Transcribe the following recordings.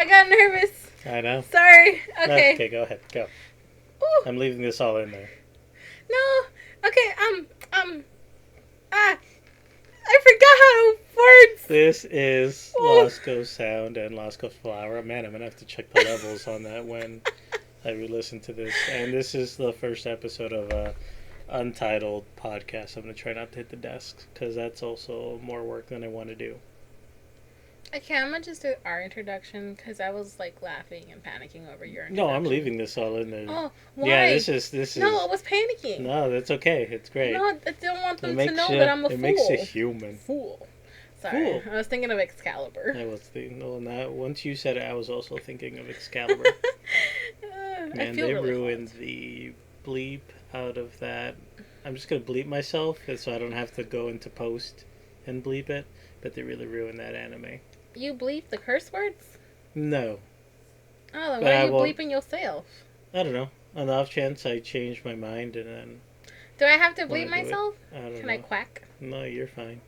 I got nervous. I know. Sorry. Okay. Okay, go ahead. Go. Ooh. I'm leaving this all in there. No. Okay. I forgot how to words. This is Ooh. Lost Ghost Sound and Lost Ghost Flower. Man, I'm going to have to check the levels on that when I re-listen to this. And this is the first episode of a untitled podcast. I'm going to try not to hit the desk because that's also more work than I want to do. Okay, I'm gonna just do our introduction because I was like laughing and panicking over your introduction. No, I'm leaving this all in there. Oh, why? Yeah, this is. No, I was panicking. No, that's okay. It's great. No, I don't want them to know that I'm a fool. It makes you human. Fool. Sorry, I was thinking of Excalibur. I was thinking. Once you said it, I was also thinking of Excalibur. Man, they really ruined the bleep out of that. I'm just gonna bleep myself so I don't have to go into post and bleep it. But they really ruined that anime. You bleep the curse words? No. Oh, then why are you bleeping yourself? I don't know. On the off chance I change my mind and then... Do I have to bleep myself? I don't know. Can I quack? No, you're fine.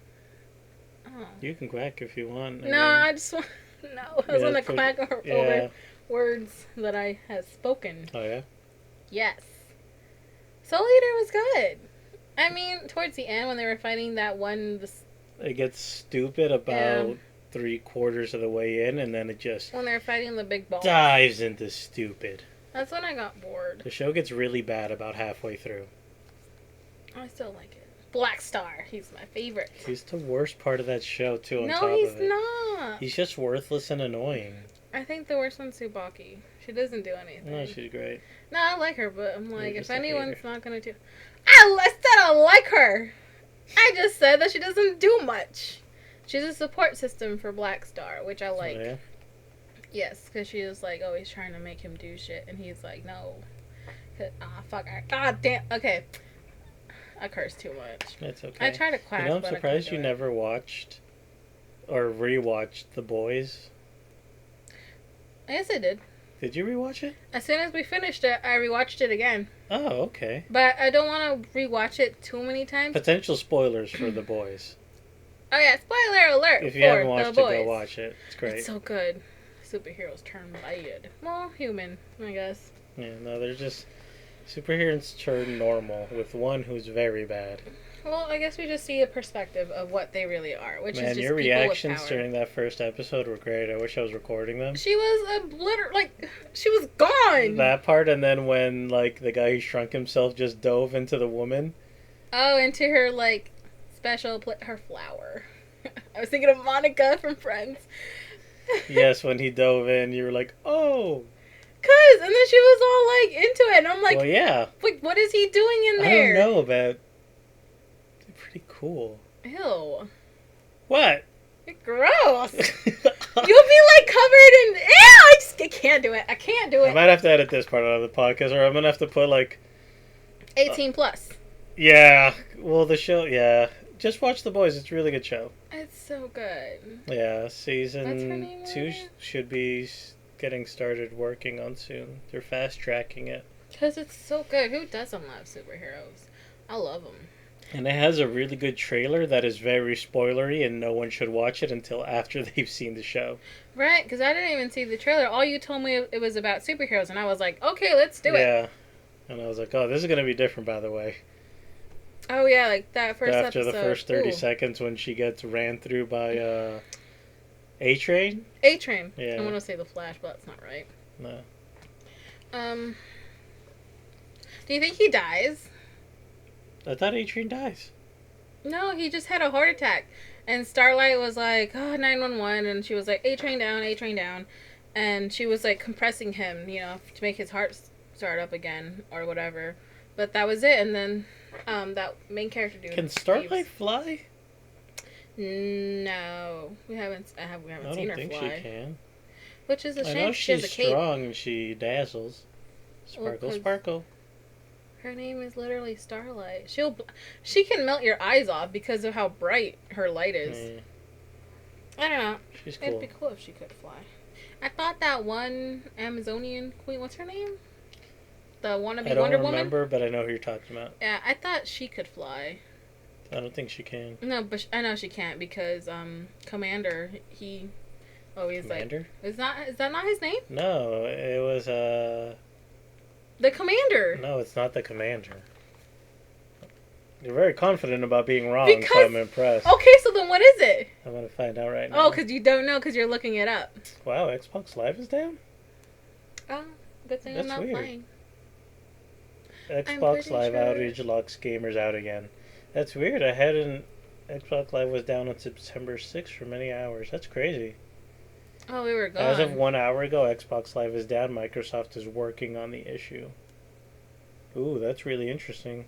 Oh. You can quack if you want. I just want... No, I was going to quack over words that I have spoken. Oh, yeah? Yes. Soul Eater was good. I mean, towards the end when they were fighting that one... It gets stupid about 3/4 of the way in, and then it just... When they're fighting the big ball. Dives into stupid. That's when I got bored. The show gets really bad about halfway through. I still like it. Black Star. He's my favorite. He's the worst part of that show, too, No, he's not. He's just worthless and annoying. I think the worst one's Tsubaki. She doesn't do anything. No, she's great. No, I like her, but I'm like, if anyone's not going to do... I said I like her! I just said that she doesn't do much. She's a support system for Black Star, which I like. Oh, yeah? Yes, because she was like always trying to make him do shit, and he's like, no. Fuck. God damn. Okay. I curse too much. It's okay. I try to quack, I'm surprised you never watched or rewatched The Boys. Yes, I did. Did you rewatch it? As soon as we finished it, I rewatched it again. Oh, okay. But I don't want to rewatch it too many times. Potential spoilers for The Boys. Oh yeah, spoiler alert! If you haven't watched it, go watch it. It's great. It's so good. Superheroes turn bad. Well, human, I guess. Yeah, no, they're just... Superheroes turn normal with one who's very bad. Well, I guess we just see a perspective of what they really are, which is just your people reactions with power. during that first episode were great. I wish I was recording them. She was she was gone. That part, and then when the guy who shrunk himself just dove into the woman. Oh, into her her flower. I was thinking of Monica from Friends. Yes, when he dove in, you were like, oh. And then she was all into it, and I'm like, well, yeah. What is he doing in there? I don't know, but they're pretty cool. Ew. What? Gross. You'll be covered in... Ew! I can't do it. I can't do it. I might have to edit this part out of the podcast, or I'm going to have to put 18 plus. Yeah. Well, the show, yeah. Just watch The Boys. It's a really good show. It's so good. Yeah, season 2 should be getting started working on soon. They're fast tracking it. Because it's so good. Who doesn't love superheroes? I love them. And it has a really good trailer that is very spoilery, and no one should watch it until after they've seen the show. Right, because I didn't even see the trailer. All you told me it was about superheroes, and I was like, okay, let's do it. Yeah. And I was like, oh, this is going to be different, by the way. Oh, yeah, that first After episode. The first 30 seconds when she gets ran through by A-Train? A-Train. Yeah. I want to say the Flash, but that's not right. No. Do you think he dies? I thought A-Train dies. No, he just had a heart attack. And Starlight was like, oh, 911. And she was like, A-Train down, A-Train down. And she was compressing him, to make his heart start up again or whatever. But that was it. And then that main character dude. Can Starlight fly? No. We haven't seen her fly. I don't think she can. Which is a shame. I know she has a cape. strong and she dazzles. Sparkle, sparkle. Her name is literally Starlight. She can melt your eyes off because of how bright her light is. Yeah. I don't know. She's cool. It'd be cool if she could fly. I thought that one Amazonian queen, what's her name? The wannabe Wonder Woman? I don't remember, but I know who you're talking about. Yeah, I thought she could fly. I don't think she can. No, but I know she can't because Commander, he Oh, he's Commander? Is that not his name? No, it was The Commander. No, it's not the Commander. You're very confident about being wrong, so I'm impressed. Okay, so then what is it? I'm gonna find out right now. Oh, because you don't know because you're looking it up. Wow, Xbox Live is down? Oh, good thing That's I'm not weird. playing. Xbox Live outage locks gamers out again. That's weird. I had an Xbox Live was down on September 6th for many hours. That's crazy. Oh, we were gone. As of 1 hour ago, Xbox Live is down. Microsoft is working on the issue. Ooh, that's really interesting.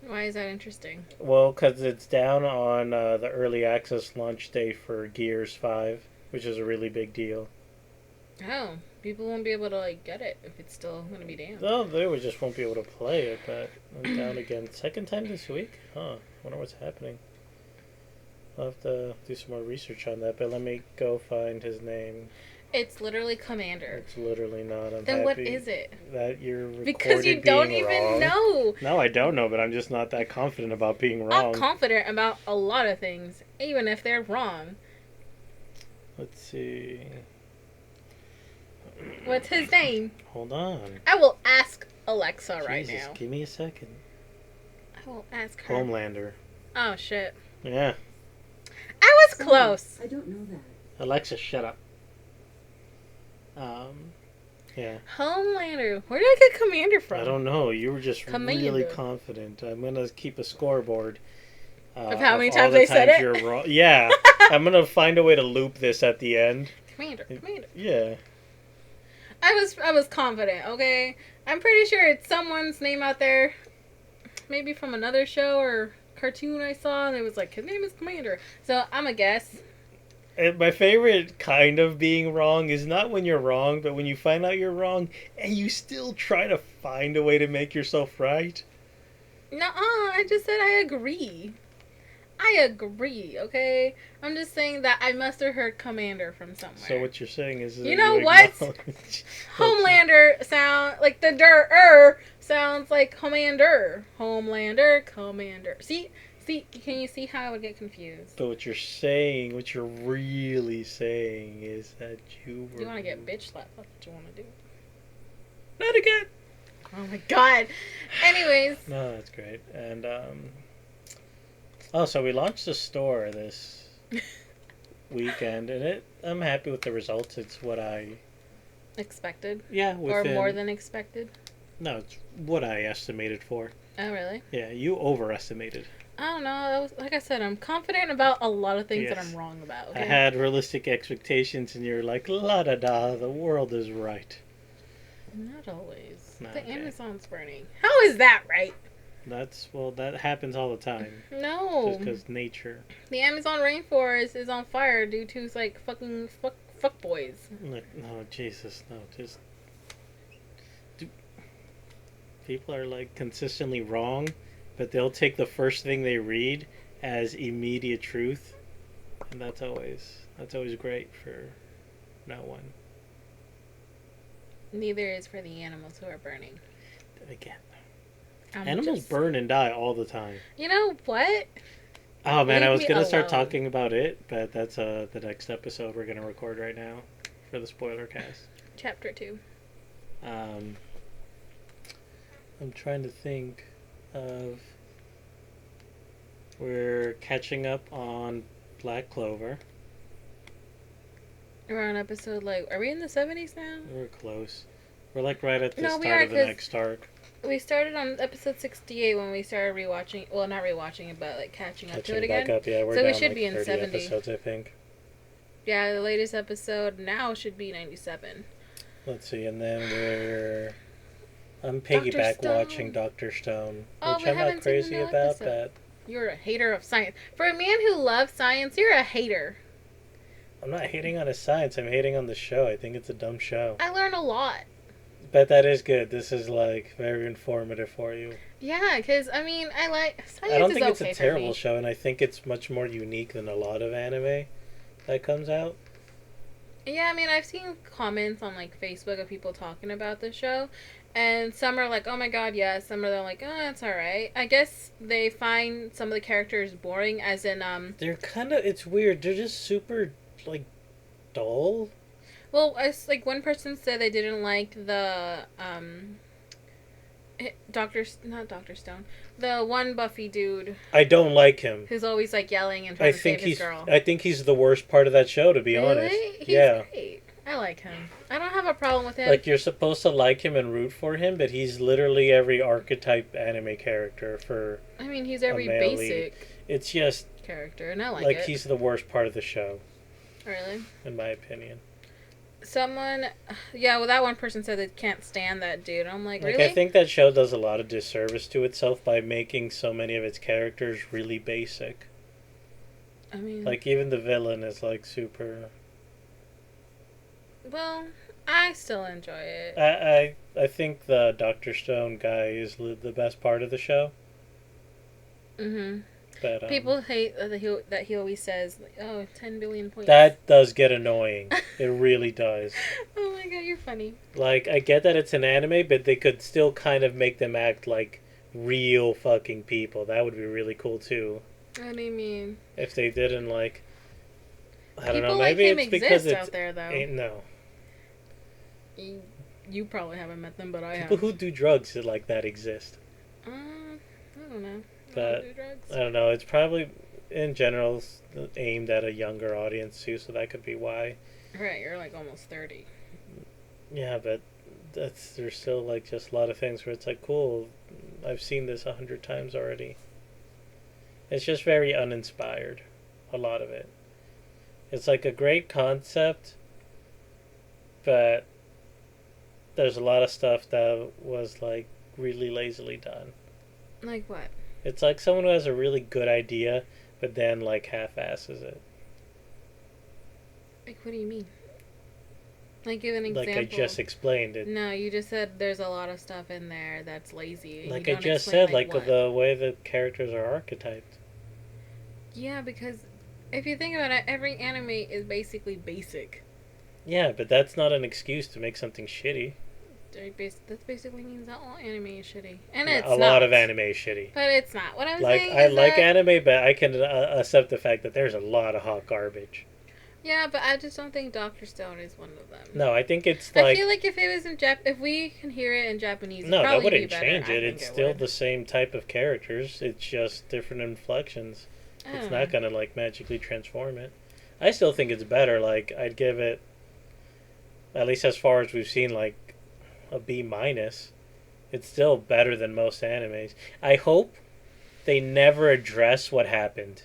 Why is that interesting? Well, because it's down on the early access launch day for Gears 5, which is a really big deal. Oh, people won't be able to get it if it's still going to be down. No, they just won't be able to play it, but it's down again. Second time this week? Huh. Wonder what's happening. I'll have to do some more research on that, but let me go find his name. It's literally Commander. It's literally not. I'm then happy what is it? that you're recorded because you don't even wrong. know. No, I don't know, but I'm just not that confident about being wrong. I'm confident about a lot of things, even if they're wrong. Let's see. What's his name? Hold on. I will ask Alexa right Jesus, now. give me a second. I will ask her. Homelander. Oh, shit. Yeah. I was close. I don't know that. Alexa, shut up. Yeah. Homelander. Where did I get Commander from? I don't know. You were just Commander. really confident. I'm gonna keep a scoreboard of how many all times the I said it? You're wrong. Yeah. I'm gonna find a way to loop this at the end. Commander. Yeah. I was confident. Okay, I'm pretty sure it's someone's name out there, maybe from another show or cartoon I saw, and it was like his name is Commander. So I'm a guess. And my favorite kind of being wrong is not when you're wrong, but when you find out you're wrong and you still try to find a way to make yourself right. Nuh-uh, I just said I agree. I agree, okay? I'm just saying that I must have heard Commander from somewhere. So what you're saying is that you know what? Homelander sound like the sounds like Commander. Homelander, Commander. See, can you see how I would get confused? But what you're really saying is that you were... You want to get bitch slapped? That's what you want to do. Not again! Oh my god. Anyways. No, that's great. And, so we launched a store this weekend, and I'm happy with the results. It's what I... expected? Yeah, or more than expected? No, it's what I estimated for. Oh, really? Yeah, you overestimated. I don't know. Like I said, I'm confident about a lot of things that I'm wrong about. Okay? I had realistic expectations, and you're like, la-da-da, the world is right. Not always. No, the Amazon's burning. How is that right? That happens all the time. No. Just because nature. The Amazon rainforest is on fire due to, fucking fuck boys. No, Jesus, no. People are, consistently wrong, but they'll take the first thing they read as immediate truth. And that's always great for no one. Neither is for the animals who are burning. Again. Animals burn and die all the time. You know what? Oh man, I was going to start talking about it, but that's the next episode we're going to record right now for the spoiler cast. Chapter 2. I'm trying to think of... We're catching up on Black Clover. We're on episode, are we in the 70s now? We're close. We're right at the start of the next arc. We started on episode 68 when we started rewatching. Well, not rewatching it, but catching up to it again. Back up, yeah. We're so down we should be in 70 episodes, I think. Yeah, the latest episode now should be 97. Let's see, and then I'm piggyback watching Dr. Stone, which I'm not crazy about. But you're a hater of science. For a man who loves science, you're a hater. I'm not hating on his science. I'm hating on the show. I think it's a dumb show. I learn a lot. But that is good. This is very informative for you. Yeah, because I like science. I don't think it's a terrible show, and I think it's much more unique than a lot of anime that comes out. Yeah, I've seen comments on Facebook of people talking about the show, and some are like, "Oh my god, yes." Some are like, "Oh, it's all right." I guess they find some of the characters boring, as in They're it's weird. They're just super dull. Well, it's like one person said they didn't like the not Doctor Stone, the one Buffy dude I don't like him. who's always like yelling and trying to save his girl. I think he's the worst part of that show, to be honest. Really? He's yeah. great. I like him. I don't have a problem with him. Like, you're supposed to like him and root for him, but he's literally every archetype anime character for. I mean, he's every basic. Lead. It's just character, and I like like it. he's the worst part of the show. Really? In my opinion. Well, that one person said they can't stand that dude. I'm like, really? I think that show does a lot of disservice to itself by making so many of its characters really basic. I mean, like, even the villain is like super. Well, I still enjoy it. I think the Dr. Stone guy is the best part of the show. Mm-hmm. But, people hate that he always says, "Oh, 10 billion points." That does get annoying. It really does. Oh my god, you're funny. Like, I get that it's an anime, but they could still kind of make them act like real fucking people. That would be really cool too. What do you mean? If they didn't like, I don't people know. Maybe like him it's because it's out there though. No. You probably haven't met them, but I have. People who do drugs like that exist. I don't know. But I don't know. It's probably in general aimed at a younger audience too, so that could be why. Right, you're like almost 30. Yeah, but there's still like just a lot of things where it's like, cool, I've seen this 100 times already. It's just very uninspired, a lot of it. It's like a great concept, but there's a lot of stuff that was like really lazily done. Like what? It's like someone who has a really good idea, but then like half-asses it. Like, what do you mean? Like, give an example. Like I just explained it. No, you just said there's a lot of stuff in there that's lazy. Like I just said, like what? the way the characters are archetyped. Yeah, because if you think about it, every anime is basically basic. Yeah, but that's not an excuse to make something shitty. That basically means that all anime is shitty. And yeah, it's a lot of anime is shitty. But it's not. What I'm like, saying I is like that... anime, but I can accept the fact that there's a lot of hot garbage. Yeah, but I just don't think Dr. Stone is one of them. No, I think it's like... I feel like if it was in if we can hear it in Japanese, no, that wouldn't change it. It's still the same type of characters. It's just different inflections. It's not gonna like magically transform it. I still think it's better. Like, I'd give it, at least as far as we've seen, like a B-. It's still better than most animes. I hope they never address what happened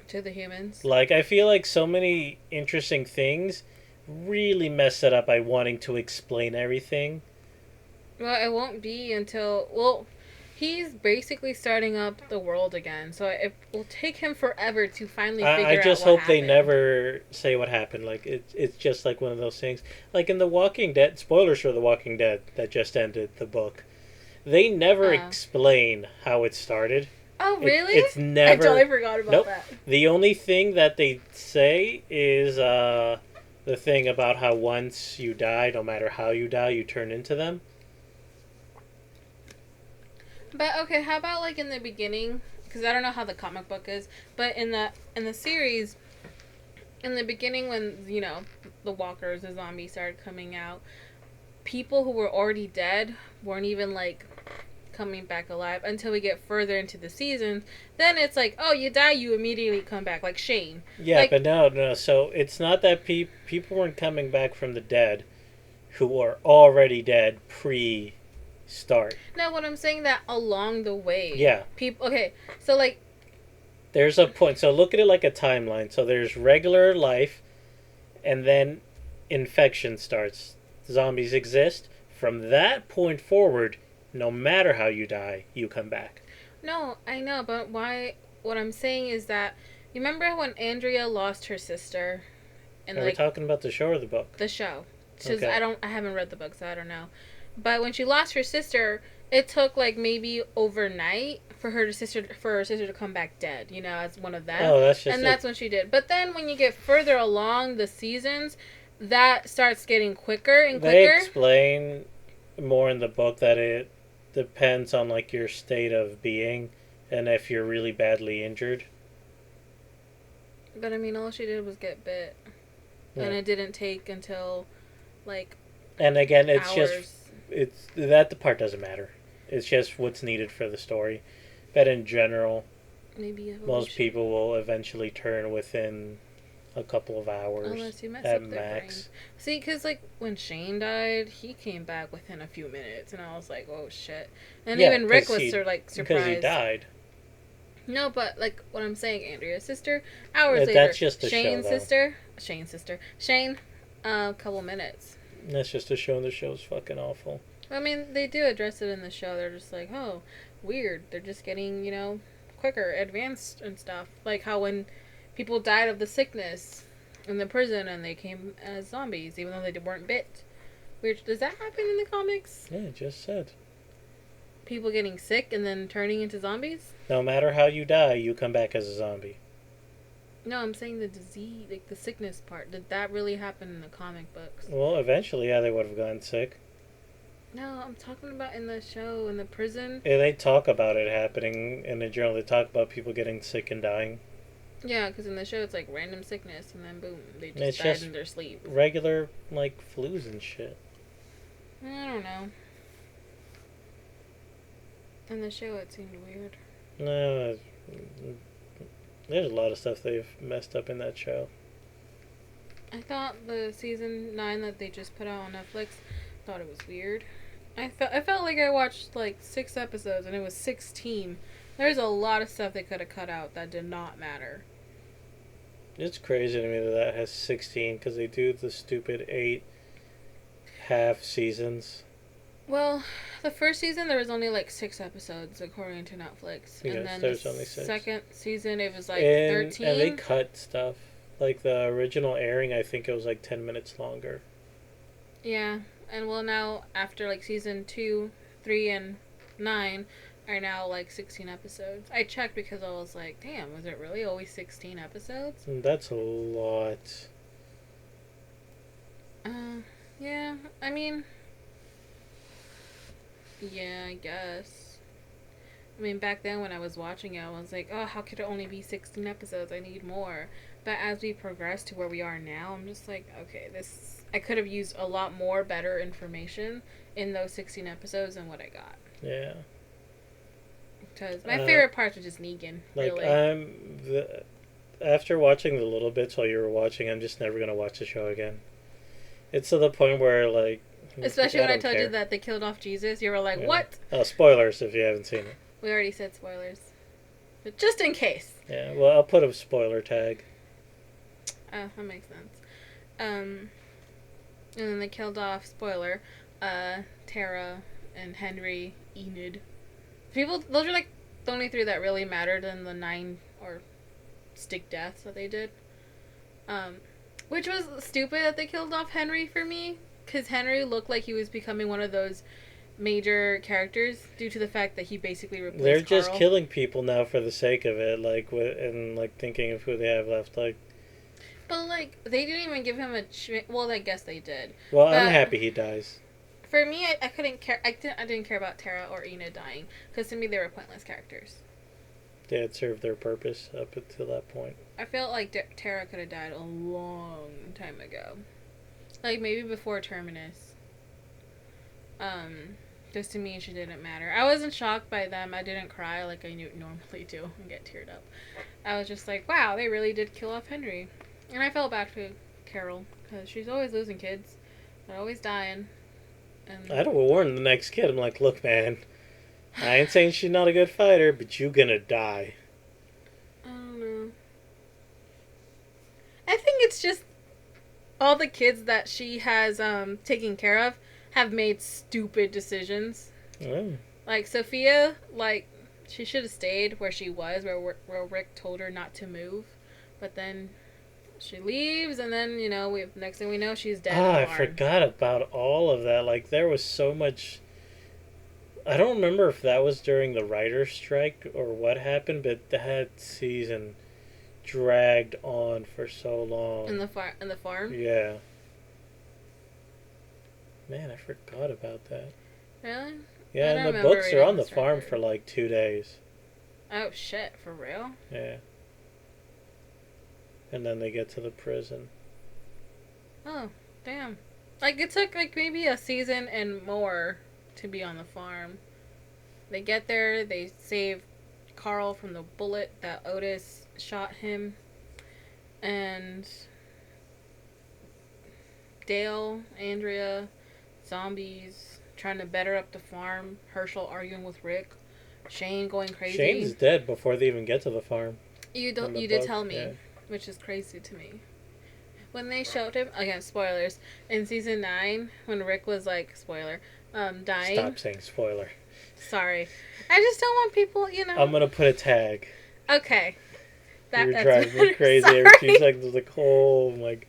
to the humans. Like, I feel like so many interesting things really mess it up by wanting to explain everything. Well, it won't be until he's basically starting up the world again, so it will take him forever to finally figure out what happened. I just hope they never say what happened. Like, it's just like one of those things. Like in The Walking Dead, spoilers for The Walking Dead that just ended the book. They never explain how it started. Oh, really? It's never... I totally forgot about that. The only thing that they say is the thing about how once you die, no matter how you die, you turn into them. But okay, how about like in the beginning? Because I don't know how the comic book is, but in the series, in the beginning when the walkers, the zombies started coming out, people who were already dead weren't even like coming back alive until we get further into the seasons. Then it's like, oh, you die, you immediately come back, like Shane. Yeah, but no. So it's not that people weren't coming back from the dead, who are already dead pre-start. No, what I'm saying that along the way. Yeah. People. Okay, so like. There's a point. So look at it like a timeline. So there's regular life, and then infection starts. Zombies exist. From that point forward, no matter how you die, you come back. No, I know, but why? What I'm saying is that you remember when Andrea lost her sister, and are we talking about the show or the book? The show. Because I haven't read the book, so I don't know. But when she lost her sister, it took like maybe overnight for her sister to come back dead. As one of them. Oh, that's just and that's when she did. But then when you get further along the seasons, that starts getting quicker and quicker. They explain more in the book that it depends on like your state of being and if you're really badly injured. But I mean, all she did was get bit. Yeah. And it didn't take until, like, and again, it's hours. just it's that the part doesn't matter. It's just what's needed for the story. But in general, Maybe evolution. most people will eventually turn within a couple of hours unless you mess at up their max. brain. See, because like when Shane died, he came back within a few minutes, and I was like, "Oh shit!" And even Rick was surprised because he died. No, but like what I'm saying, Andrea's sister, hours later. That's just a Shane's show, sister, Shane, a couple minutes. That's just a show, and the show's fucking awful. I mean, they do address it in the show. They're just like, oh, weird. They're just getting, quicker, advanced and stuff. Like how when people died of the sickness in the prison and they came as zombies, even though they weren't bit. Weird. Does that happen in the comics? Yeah, it just said. People getting sick and then turning into zombies? No matter how you die, you come back as a zombie. No, I'm saying the disease, like the sickness part. Did that really happen in the comic books? Well, eventually, yeah, they would have gotten sick. No, I'm talking about in the show, in the prison. Yeah, they talk about it happening in the journal. They talk about people getting sick and dying. Yeah, because in the show it's like random sickness, and then boom, they just died in their sleep. Regular, like, flus and shit. I don't know. In the show it seemed weird. No, there's a lot of stuff they've messed up in that show. I thought the season 9 that they just put out on Netflix, thought it was weird. I felt like I watched like 6 episodes and it was 16. There's a lot of stuff they could have cut out that did not matter. It's crazy to me that has 16 because they do the stupid 8 half seasons. Well, the first season there was only like 6 episodes according to Netflix, yes, and then there's only 6. Second season it was like 13. And they cut stuff. Like the original airing, I think it was like 10 minutes longer. Yeah, and well now after like season 2, 3, and 9 are now like 16 episodes. I checked because I was like, damn, was it really always 16 episodes? That's a lot. Yeah, I mean, yeah, I guess. I mean, back then when I was watching it, I was like, oh, how could it only be 16 episodes? I need more. But as we progress to where we are now, I'm just like, okay, I could have used a lot more better information in those 16 episodes than what I got. Yeah. Because my favorite parts were just Negan. Like, really. After watching the little bits while you were watching, I'm just never going to watch the show again. It's to the point where, like... Especially when I told you that they killed off Jesus, you were like, what? Oh, spoilers if you haven't seen it. We already said spoilers. But just in case. Yeah, well, I'll put a spoiler tag. Oh, that makes sense. And then they killed off, spoiler, Tara and Henry, Enid. Those are like the only 3 that really mattered in the 9 or stick deaths that they did. Which was stupid that they killed off Henry for me, because Henry looked like he was becoming one of those major characters due to the fact that he basically replaced They're Carl. just killing people now for the sake of it, and like thinking of who they have left, like. But like they didn't even give him well, I guess they did. Well, I'm happy he dies. For me, I couldn't care. I didn't care about Tara or Enid dying because to me they were pointless characters. They had served their purpose up until that point. I felt like Tara could have died a long time ago, like maybe before Terminus. Just to me, she didn't matter. I wasn't shocked by them. I didn't cry like I normally do and get teared up. I was just like, wow, they really did kill off Henry. And I felt bad for Carol, because she's always losing kids. They're always dying. And I'd have warned the next kid. I'm like, look, man, I ain't saying she's not a good fighter, but you gonna die. I don't know. I think it's just all the kids that she has taken care of have made stupid decisions. Oh. Like, Sophia, like, she should have stayed where she was, where Rick told her not to move. But then she leaves, and then, next thing we know, she's dead. I forgot about all of that. Like, there was so much... I don't remember if that was during the writer's strike or what happened, but that season dragged on for so long. In the farm? Yeah. Man, I forgot about that. Really? Yeah, and the books are on the farm for like 2 days. Oh, shit. For real? Yeah. And then they get to the prison. Oh, damn. Like, it took, like, maybe a season and more to be on the farm. They get there, they save Carl from the bullet that Otis shot him, and Dale, Andrea, zombies, trying to better up the farm, Herschel arguing with Rick, Shane going crazy. Shane's dead before they even get to the farm. You did tell me, yeah. Which is crazy to me. When they showed him, again, spoilers, in season 9, when Rick was like, spoiler, dying. Stop saying spoiler. Sorry. I just don't want people, you know. I'm going to put a tag. Okay. You're driving me crazy every 2 seconds. Like, oh, like,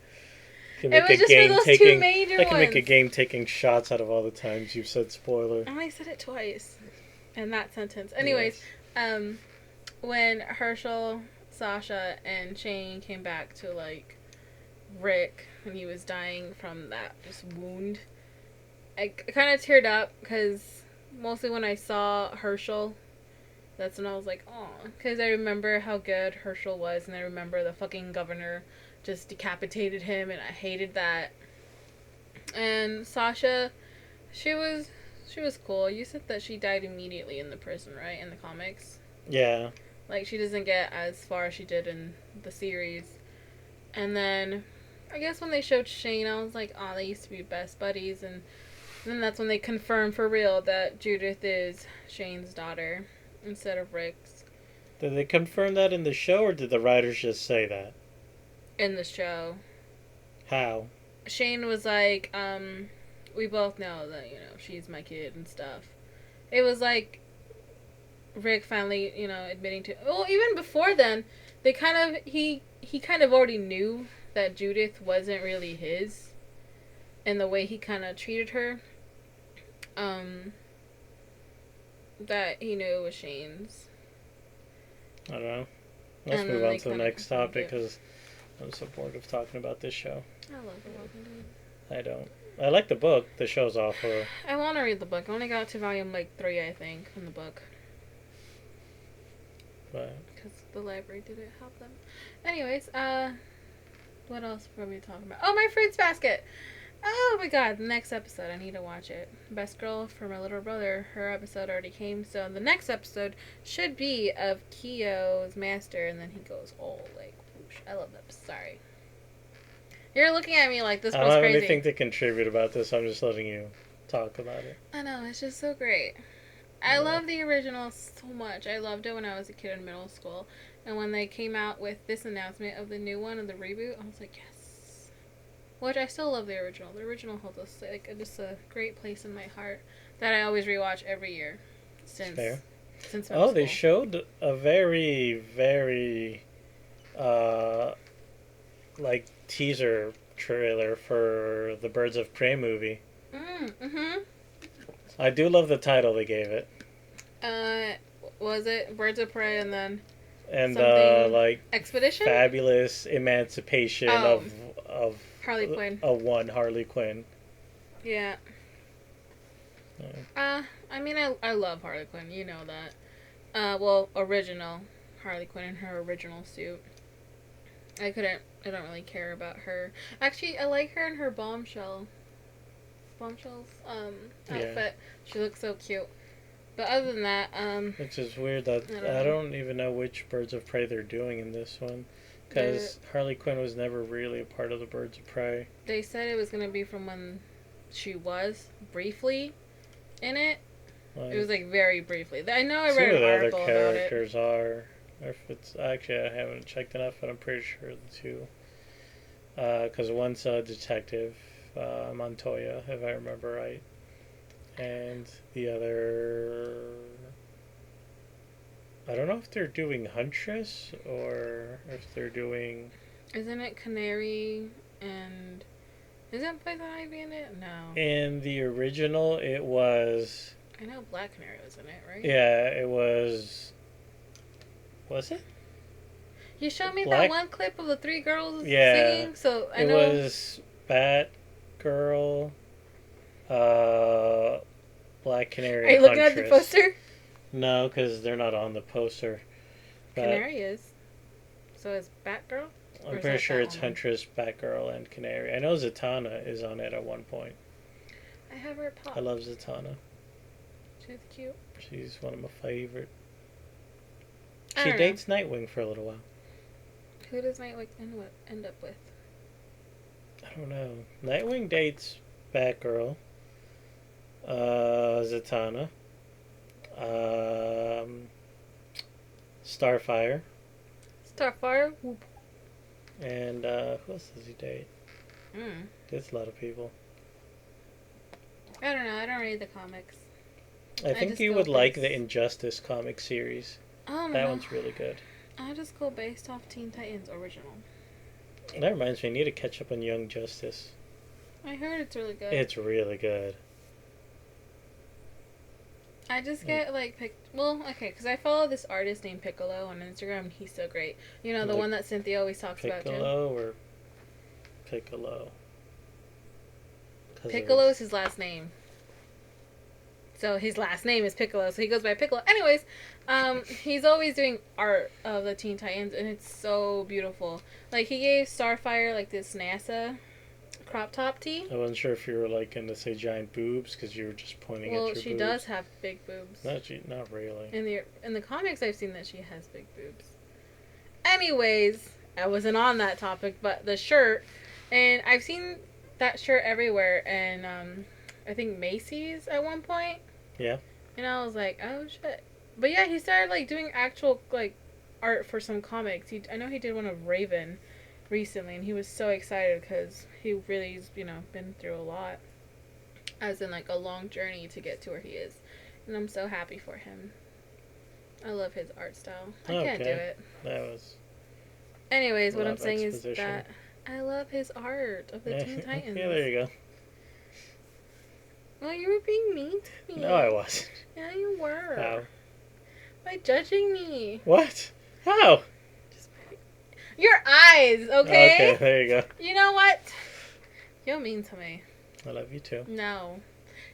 I can make a game taking shots out of all the times you've said spoiler. I only said it twice in that sentence. Anyways, yes. When Herschel, Sasha, and Shane came back to, like, Rick when he was dying from that just wound, I kind of teared up because mostly when I saw Herschel, that's when I was like, oh, because I remember how good Herschel was, and I remember the fucking governor just decapitated him, and I hated that. And Sasha, she was cool. You said that she died immediately in the prison, right, in the comics? Yeah. Like, she doesn't get as far as she did in the series. And then I guess when they showed Shane, I was like, oh, they used to be best buddies. And then that's when they confirmed for real that Judith is Shane's daughter instead of Rick's. Did they confirm that in the show, or did the writers just say that? In the show. How? Shane was like, we both know that, you know, she's my kid and stuff. It was like Rick finally, you know, admitting to... Well, even before then, they kind of... He kind of already knew that Judith wasn't really his, and the way he kind of treated her, that he knew it was Shane's. I don't know. Let's move on to the next topic, because I'm so bored of talking about this show. I love The Walking Dead. I don't. I like the book. The show's awful. I want to read the book. I only got to volume, 3, I think, in the book. But... because the library didn't help them. Anyways, what else were we talking about? Oh, my fruits basket! Oh my god, the next episode, I need to watch it. Best Girl for my little brother, her episode already came, so the next episode should be of Kiyo's master, and then he goes, oh, like, whoosh. I love that. Sorry. You're looking at me like this girl's crazy. I don't have anything to contribute about this, I'm just letting you talk about it. I know, it's just so great. I love the original so much. I loved it when I was a kid in middle school. And when they came out with this announcement of the new one, of the reboot, I was like, yes. Which I still love the original. The original holds just a great place in my heart that I always rewatch every year since middle school. They showed a very, very teaser trailer for the Birds of Prey movie. Mm-hmm. I do love the title they gave it. Was it Birds of Prey and then Expedition? Fabulous Emancipation of Harley Quinn. One Harley Quinn. Yeah. I mean, I love Harley Quinn. You know that. Original Harley Quinn in her original suit. I don't really care about her. Actually, I like her in her bombshell's outfit. Yeah. She looks so cute. But other than that, which is weird that I don't even know which Birds of Prey they're doing in this one, because Harley Quinn was never really a part of the Birds of Prey. They said it was going to be from when she was briefly in it. It was very briefly. I know I read an article about it. Some of the other characters are, or if it's actually, I haven't checked enough, but I'm pretty sure the two. Because one's a detective, Montoya, if I remember right. And the other... I don't know if they're doing Huntress or if they're doing... Isn't it Canary and... Isn't Poison Ivy in it? No. In the original, it was... I know Black Canary was in it, right? Yeah, it was... Was it? You showed me that one clip of the 3 girls singing, so I know... It was Batgirl... Black Canary. Are you looking at the poster? No, because they're not on the poster. Canary is. So is Batgirl? I'm pretty sure it's Huntress, Batgirl, and Canary. I know Zatanna is on it at one point. I have her pop. I love Zatanna. She's cute. She's one of my favorite. She dates Nightwing for a little while. Who does Nightwing end up with? I don't know. Nightwing dates Batgirl, Zatanna, Starfire. Starfire? Whoop. And who else does he date? Dates a lot of people. I don't know. I don't read the comics. I think you would like the Injustice comic series. That one's really good. I just go based off Teen Titans original. That reminds me, I need to catch up on Young Justice. I heard it's really good. It's really good. I just get because I follow this artist named Piccolo on Instagram, and he's so great. You know, the one that Cynthia always talks about too. Piccolo or Piccolo? Piccolo is his last name. So his last name is Piccolo, so he goes by Piccolo. Anyways, he's always doing art of the Teen Titans, and it's so beautiful. Like, he gave Starfire, like, this NASA crop top tee. I wasn't sure if you were, like, going to say giant boobs, because you were just pointing at your boobs. Well, she does have big boobs. Not really. In the comics, I've seen that she has big boobs. Anyways, I wasn't on that topic, but the shirt, and I've seen that shirt everywhere, and I think Macy's at one point. Yeah. And I was like, oh shit. But yeah, he started like doing actual like art for some comics. I know he did one of Raven recently, and he was so excited because he really's been through a lot, as in like a long journey to get to where he is, and I'm so happy for him. I love his art style. I can't do it. That was. Anyways, what I'm saying is that I love his art of the Teen Titans. Yeah, there you go. Well, you were being mean to me. No, I wasn't. Yeah, you were. How? By judging me. What? How? Your eyes, okay? Okay, there you go. You know what? You're mean to me. I love you too. No.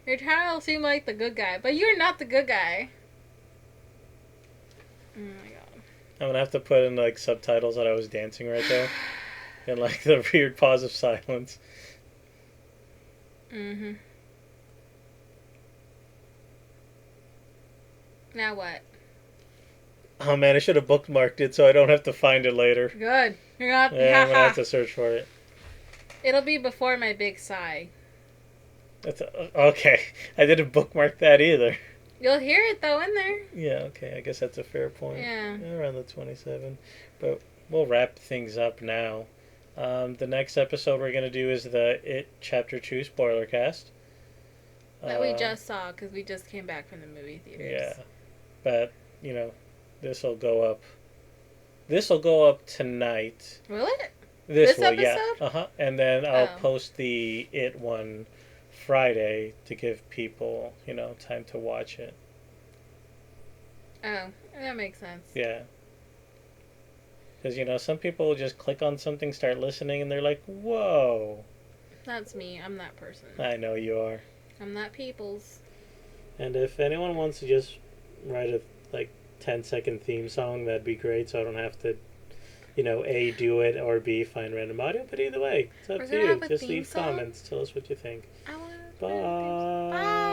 You're trying to seem like the good guy, but you're not the good guy. Oh my god. I'm gonna have to put in like subtitles that I was dancing right there. And like the weird pause of silence. Mm-hmm. Now what? Oh man, I should have bookmarked it so I don't have to find it later. Good. You're not. Yeah, I'm gonna have to search for it. It'll be before my big sigh. Okay. I didn't bookmark that either. You'll hear it though in there. Yeah, okay. I guess that's a fair point. Yeah. Around the 27. But we'll wrap things up now. The next episode we're gonna do is the It Chapter 2 spoiler cast. That we just saw because we just came back from the movie theaters. Yeah. But, this will go up. This will go up tonight. Will it? This episode? Yeah. And then I'll post the It one Friday to give people, time to watch it. Oh, that makes sense. Yeah. Because, some people just click on something, start listening, and they're like, whoa. That's me. I'm that person. I know you are. I'm that people's. And if anyone wants to just write a 10-second theme song, that'd be great, so I don't have to, A, do it, or B, find random audio. But either way, it's up to you. Just leave comments. Tell us what you think. I want Bye. Bye.